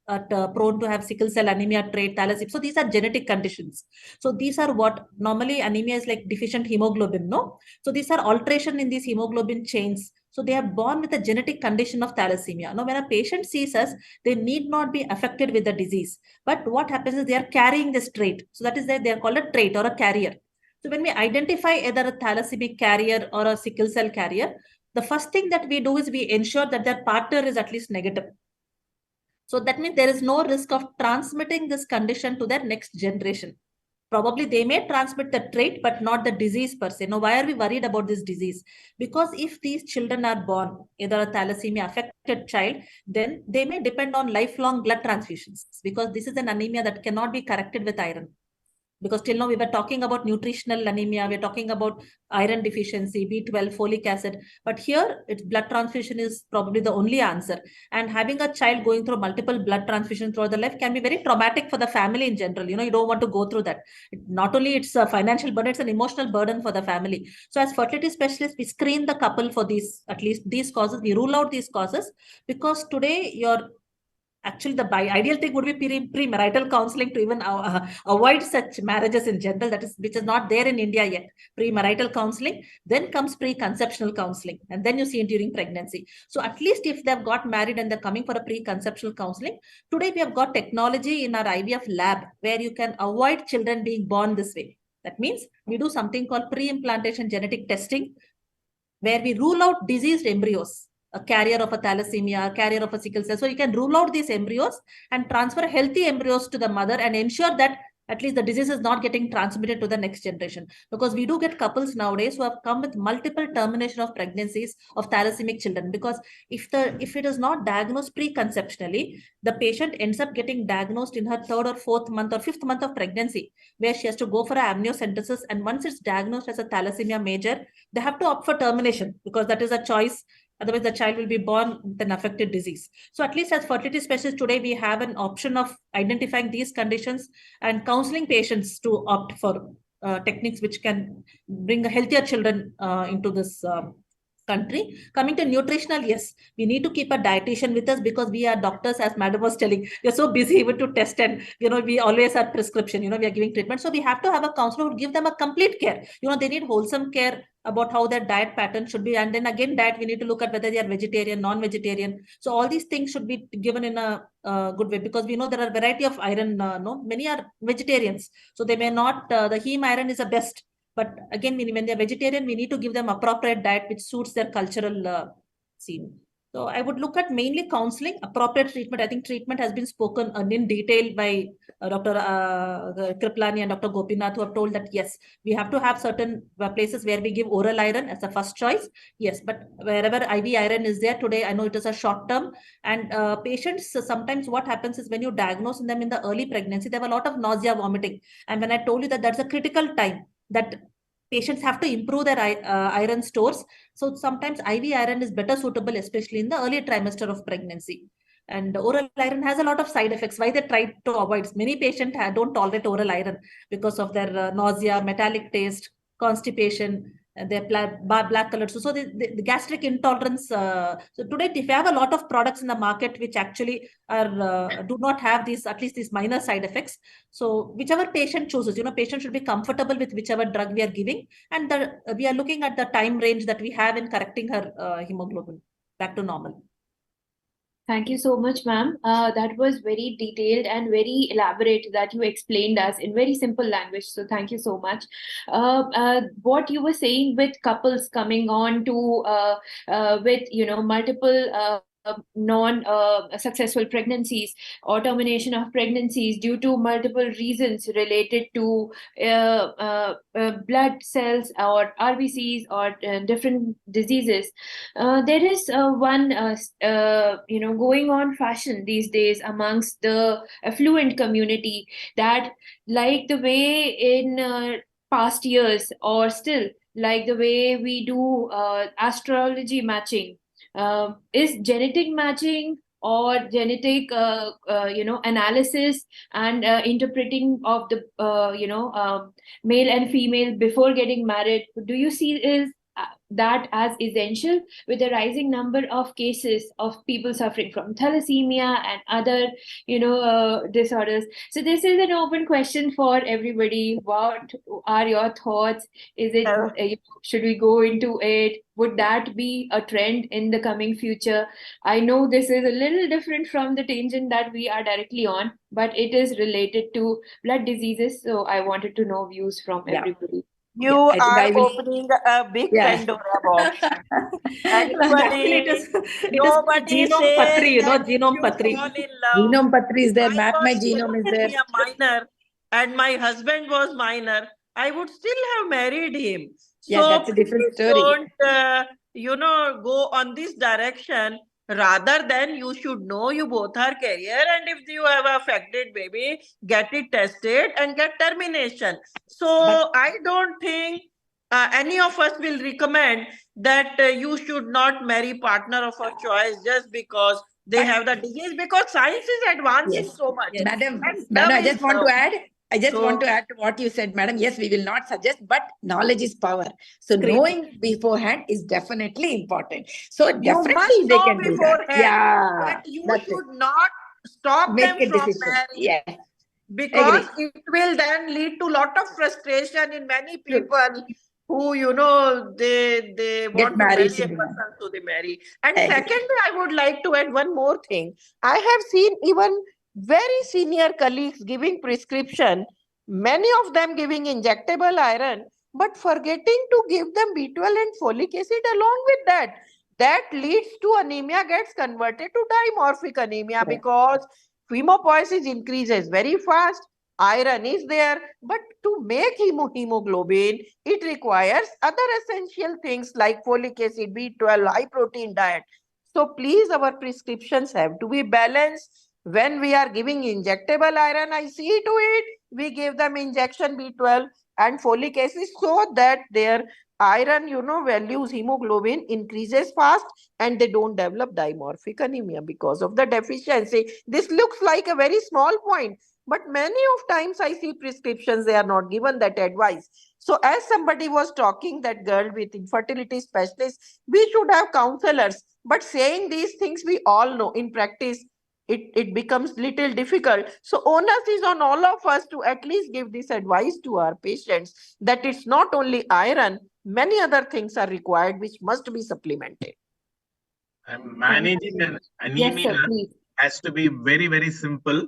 prone to have sickle cell anemia, trait, thalassemia. So these are genetic conditions. So these are what normally anemia is like deficient hemoglobin, no? So these are alteration in these hemoglobin chains. So they are born with a genetic condition of thalassemia. Now, when a patient sees us, they need not be affected with the disease. But what happens is they are carrying this trait. So that is that they are called a trait or a carrier. So when we identify either a thalassemic carrier or a sickle cell carrier, the first thing that we do is we ensure that their partner is at least negative. So that means there is no risk of transmitting this condition to their next generation. Probably they may transmit the trait, but not the disease per se. Now, why are we worried about this disease? Because if these children are born, either a thalassemia affected child, then they may depend on lifelong blood transfusions, because this is an anemia that cannot be corrected with iron. Because till now we were talking about nutritional anemia, we're talking about iron deficiency, B12, folic acid, but here it's blood transfusion is probably the only answer. And having a child going through multiple blood transfusions throughout the life can be very traumatic for the family in general. You don't want to go through that. Not only it's a financial burden, it's an emotional burden for the family. So as fertility specialists, we screen the couple for these, at least these causes, we rule out these causes, because today actually, the ideal thing would be premarital counseling to even avoid such marriages in general, which is not there in India yet. Premarital counseling, then comes preconceptional counseling, and then you see it during pregnancy. So at least if they've got married and they're coming for a preconceptional counseling, today we have got technology in our IVF lab where you can avoid children being born this way. That means we do something called pre-implantation genetic testing, where we rule out diseased embryos, a carrier of a thalassemia, a carrier of a sickle cell. So you can rule out these embryos and transfer healthy embryos to the mother and ensure that at least the disease is not getting transmitted to the next generation. Because we do get couples nowadays who have come with multiple termination of pregnancies of thalassemic children. Because if it is not diagnosed preconceptionally, the patient ends up getting diagnosed in her 3rd or 4th month or 5th month of pregnancy, where she has to go for an amniocentesis. And once it's diagnosed as a thalassemia major, they have to opt for termination, because that is a choice. Otherwise, the child will be born with an affected disease. So at least as fertility specialists today, we have an option of identifying these conditions and counseling patients to opt for techniques which can bring healthier children into this country. Coming to nutritional, yes, we need to keep a dietitian with us because we are doctors, as madam was telling. We are so busy even to test, and we always have prescription. We are giving treatment, so we have to have a counselor who give them a complete care. They need wholesome care about how their diet pattern should be, and then again diet we need to look at whether they are vegetarian, non-vegetarian. So all these things should be given in a good way, because we know there are variety of iron. No, many are vegetarians, so they may not. The heme iron is the best. But again, when they're vegetarian, we need to give them appropriate diet which suits their cultural scene. So I would look at mainly counseling, appropriate treatment. I think treatment has been spoken in detail by Dr. Kriplani and Dr. Gopinath, who have told that, yes, we have to have certain places where we give oral iron as the first choice. Yes, but wherever IV iron is there today, I know it is a short term. And patients, sometimes what happens is when you diagnose them in the early pregnancy, they have a lot of nausea, vomiting. And when I told you that that's a critical time, that patients have to improve their iron stores. So sometimes IV iron is better suitable, especially in the early trimester of pregnancy. And oral iron has a lot of side effects. Why they try to avoid? Many patients don't tolerate oral iron because of their nausea, metallic taste, constipation, their black color. So the gastric intolerance. So today, if you have a lot of products in the market which actually are do not have these, at least these minor side effects. So whichever patient chooses, patient should be comfortable with whichever drug we are giving, and we are looking at the time range that we have in correcting her hemoglobin back to normal. Thank you so much, ma'am. That was very detailed and very elaborate that you explained us in very simple language. So thank you so much. What you were saying with couples coming on to with multiple non-successful pregnancies or termination of pregnancies due to multiple reasons related to blood cells or RBCs or different diseases. There is one going on fashion these days amongst the affluent community that, like the way in past years, or still like the way we do astrology matching, is genetic matching or genetic analysis and interpreting of the male and female before getting married, do you see is that as essential with the rising number of cases of people suffering from thalassemia and other disorders? So this is an open question for everybody. What are your thoughts? Is it should we go into it? Would that be a trend in the coming future? I know this is a little different from the tangent that we are directly on, but it is related to blood diseases, so I wanted to know views from everybody. You are opening a big Pandora box. Actually, it is genome patri, genome patri. Genome patri is there. Map my was genome is there. A minor, and my husband was minor. I would still have married him. Yeah, so that's a different story. Don't go on this direction. Rather than you should know you both are carrier, and if you have affected baby, get it tested and get termination. So I don't think any of us will recommend that you should not marry partner of a choice just because they have the disease, because science is advancing so much. Yes. Madam, I just want to add. I just want to add to what you said, madam. Yes, we will not suggest, but knowledge is power. So knowing beforehand is definitely important. So definitely they can do that. Yeah, but you should not stop them from marrying. Yeah. Because it will then lead to a lot of frustration in many people who, they want to marry a person, so they marry. And secondly, I would like to add one more thing. I have seen even very senior colleagues giving prescription, many of them giving injectable iron, but forgetting to give them B12 and folic acid along with that. That leads to anemia gets converted to dimorphic anemia because hemopoiesis increases very fast. Iron is there, but to make hemoglobin, it requires other essential things like folic acid, B12, high protein diet. So please, our prescriptions have to be balanced. When we are giving injectable iron, I see to it, we give them injection B12 and folic acid so that their iron, values, hemoglobin increases fast and they don't develop dimorphic anemia because of the deficiency. This looks like a very small point, But many of times I see prescriptions, they are not given that advice. So as somebody was talking, that girl with infertility specialist, we should have counselors. But saying these things, we all know in practice, it becomes little difficult. So onus is on all of us to at least give this advice to our patients that it's not only iron, many other things are required which must be supplemented. And managing an Yes, anemia sir, please. has to be very, very simple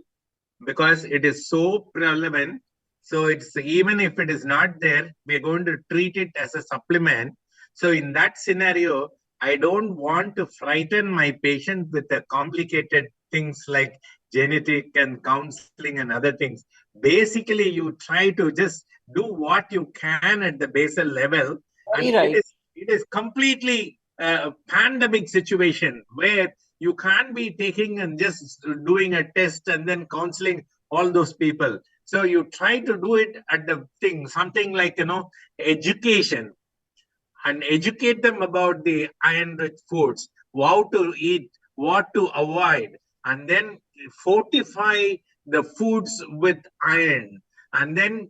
because it is so prevalent. So it's even if it is not there, we're going to treat it as a supplement. So in that scenario, I don't want to frighten my patient with the complicated things like genetic and counseling and other things. Basically, you try to just do what you can at the basal level, and Very right. it is completely a pandemic situation where you can't be taking and just doing a test and then counseling all those people. So you try to do it at the thing, something like, education, and educate them about the iron-rich foods, how to eat, what to avoid, and then fortify the foods with iron, and then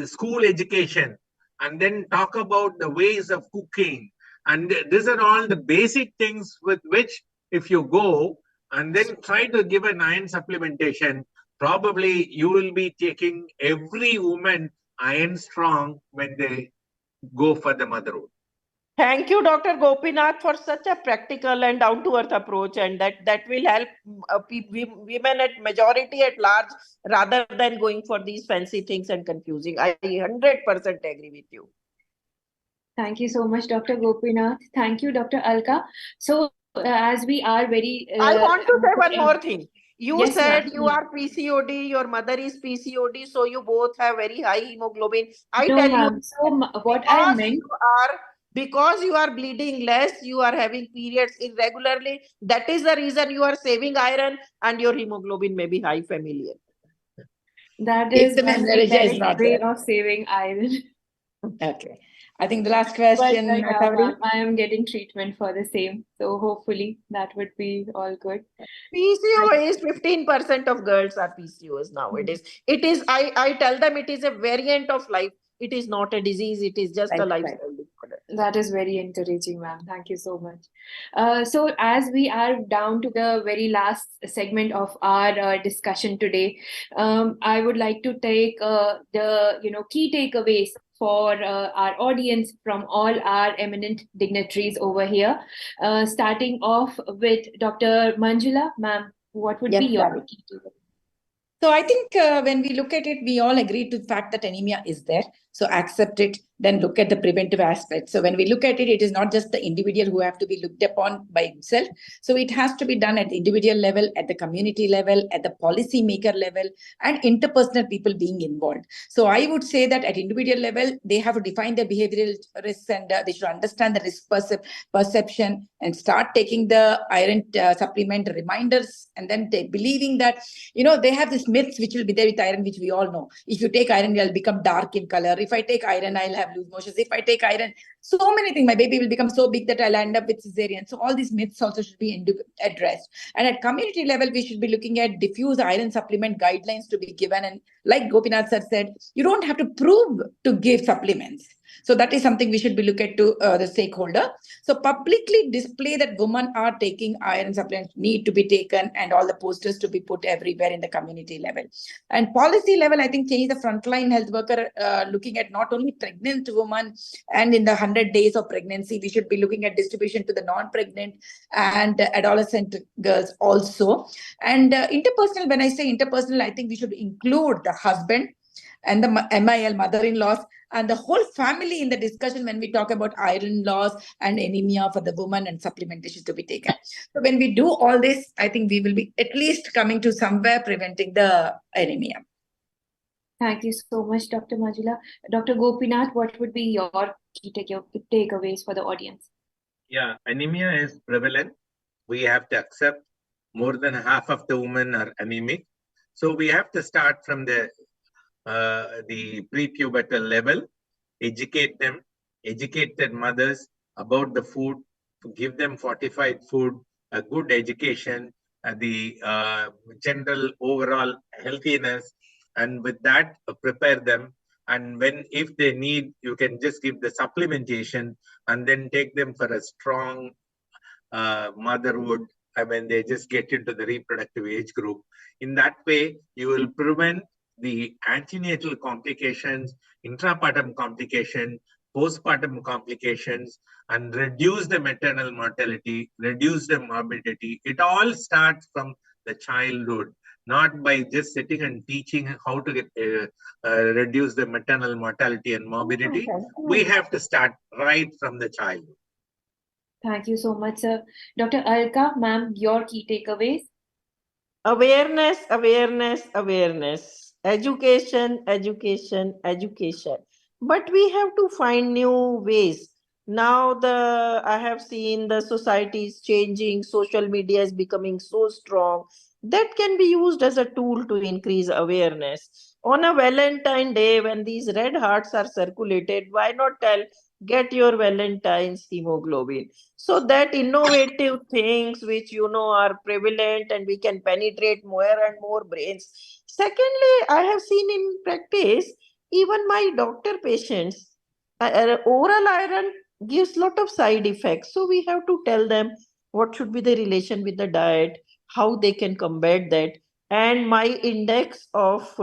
school education, and then talk about the ways of cooking. And these are all the basic things with which, if you go and then try to give an iron supplementation, probably you will be taking every woman iron strong when they go for the motherhood. Thank you, Dr. Gopinath, for such a practical and down-to-earth approach, and that will help women at majority at large rather than going for these fancy things and confusing. I 100% agree with you. Thank you so much, Dr. Gopinath. Thank you, Dr. Alka. So, as we are very... I want to say one more thing. You Yes, said ma'am, you please. are PCOD, your mother is PCOD, so you both have very high hemoglobin. I No, tell you, ma'am. So, what I meant... because you are bleeding less, you are having periods irregularly. That is the reason you are saving iron and your hemoglobin may be high, familiar. That If is the one menorrhagia is indirect not way there. of saving iron. Okay. I think the last But question, yeah, Savri. ma'am, I am getting treatment for the same. So hopefully that would be all good. PCO is 15% of girls are PCOS now. It is I tell them it is a variant of life. It is not a disease, it is just a Right. lifestyle disorder. That is very encouraging, ma'am. Thank you so much. So as we are down to the very last segment of our discussion today, I would like to take the key takeaways for our audience from all our eminent dignitaries over here. Starting off with Dr. Manjula, ma'am, what would Yes, be your Savri. key takeaway? So I think when we look at it, we all agree to the fact that anemia is there. So accept it, then look at the preventive aspect. So when we look at it, it is not just the individual who have to be looked upon by himself. So it has to be done at the individual level, at the community level, at the policy maker level, and interpersonal people being involved. So I would say that at individual level, they have to define their behavioral risks, and they should understand the risk perception and start taking the iron supplement reminders, and then believing that, they have this myths which will be there with iron, which we all know. If you take iron, you'll become dark in color. If I take iron, I'll have loose motions. If I take iron, so many things. My baby will become so big that I'll end up with cesarean. So all these myths also should be addressed. And at community level, we should be looking at diffuse iron supplement guidelines to be given. And like Gopinath sir said, you don't have to prove to give supplements. So that is something we should be looking at to the stakeholder. So publicly display that women are taking iron supplements need to be taken, and all the posters to be put everywhere in the community level. And policy level, I think change the frontline health worker, looking at not only pregnant women and in the 100 days of pregnancy, we should be looking at distribution to the non-pregnant and adolescent girls also. And interpersonal, when I say interpersonal, I think we should include the husband and the MIL, mother-in-laws, and the whole family in the discussion when we talk about iron loss and anemia for the woman and supplementation to be taken. So when we do all this, I think we will be at least coming to somewhere preventing the anemia. Thank you so much, Dr. Manjula. Dr. Gopinath, what would be your key takeaways for the audience? Yeah, anemia is prevalent. We have to accept more than half of the women are anemic. So we have to start from the prepubertal level, educate them, educate their mothers about the food, give them fortified food, a good education, the general overall healthiness, and with that prepare them. And if they need, you can just give the supplementation and then take them for a strong motherhood. I mean, they just get into the reproductive age group. In that way, you will prevent the antenatal complications, intrapartum complications, postpartum complications, and reduce the maternal mortality, reduce the morbidity. It all starts from the childhood, not by just sitting and teaching how to reduce the maternal mortality and morbidity. We have to start right from the childhood. Thank you so much, sir. Dr. Alka, ma'am, your key takeaways? Awareness, awareness, awareness. Education, education, education. But we have to find new ways. Now I have seen the society is changing, social media is becoming so strong. That can be used as a tool to increase awareness. On a Valentine Day, when these red hearts are circulated, why not tell, get your Valentine's hemoglobin? So that innovative things which are prevalent and we can penetrate more and more brains. Secondly, I have seen in practice, even my doctor patients, oral iron gives lot of side effects. So we have to tell them what should be the relation with the diet, how they can combat that. And my index of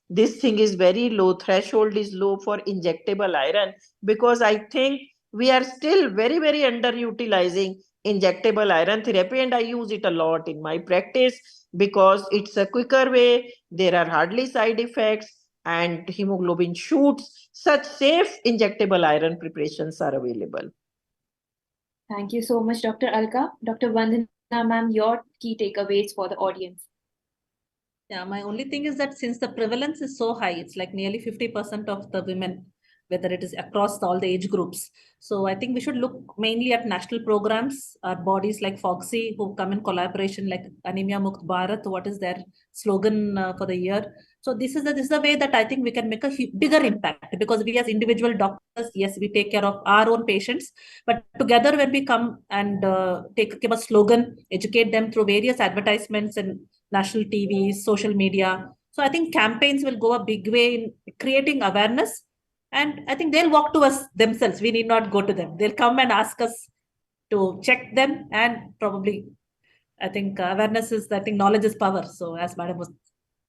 this thing is very low, threshold is low for injectable iron, because I think we are still very, very underutilizing injectable iron therapy, and I use it a lot in my practice because it's a quicker way, there are hardly side effects, and hemoglobin shoots. Such safe injectable iron preparations are available. Thank you so much, Dr. Alka. Dr. Vandana, ma'am, your key takeaways for the audience? Yeah, my only thing is that since the prevalence is so high, it's like nearly 50% of the women, whether it is across all the age groups. So I think we should look mainly at national programs, bodies like FOGSI who come in collaboration, like Anemia Mukt Bharat, what is their slogan for the year. So this is the way that I think we can make a bigger impact, because we as individual doctors, yes, we take care of our own patients, but together when we come and give a slogan, educate them through various advertisements and national TV, social media. So I think campaigns will go a big way in creating awareness. And I think they'll walk to us themselves. We need not go to them. They'll come and ask us to check them. And probably, I think awareness is, I think knowledge is power. So as Madam was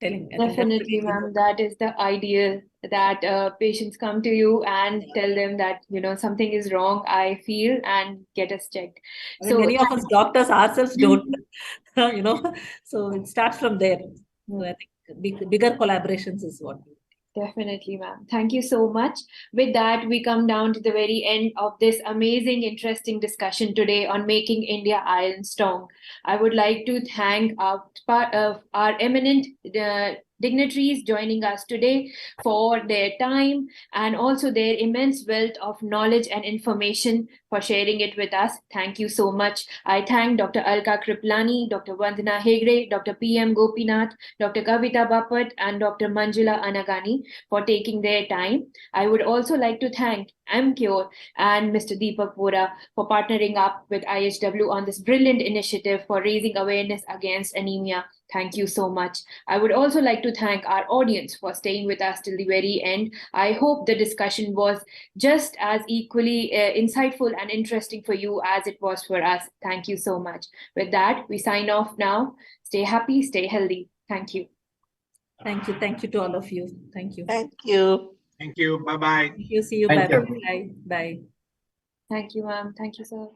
telling. Definitely, ma'am. That is the ideal, that patients come to you and tell them that, something is wrong, I feel, and get us checked. So many of us doctors ourselves don't, so it starts from there. So I think bigger collaborations is what we. Definitely, ma'am. Thank you so much. With that, we come down to the very end of this amazing, interesting discussion today on making India iron strong. I would like to thank our eminent dignitaries joining us today for their time and also their immense wealth of knowledge and information for sharing it with us. Thank you so much. I thank Dr. Alka Kriplani, Dr. Vandana Hegde, Dr. P.M. Gopinath, Dr. Kavita Bapat, and Dr. Manjula Anagani for taking their time. I would also like to thank Emcure and Mr. Deepak Vora for partnering up with IHW on this brilliant initiative for raising awareness against anemia. Thank you so much. I would also like to thank our audience for staying with us till the very end. I hope the discussion was just as equally insightful and interesting for you as it was for us. Thank you so much. With that, we sign off now. Stay happy, stay healthy. Thank you. Thank you. Thank you to all of you. Thank you. Thank you. Thank you. Bye-bye. Thank you. See you. Thank Bye. you. Bye. Bye. Thank you, ma'am. Thank you, sir.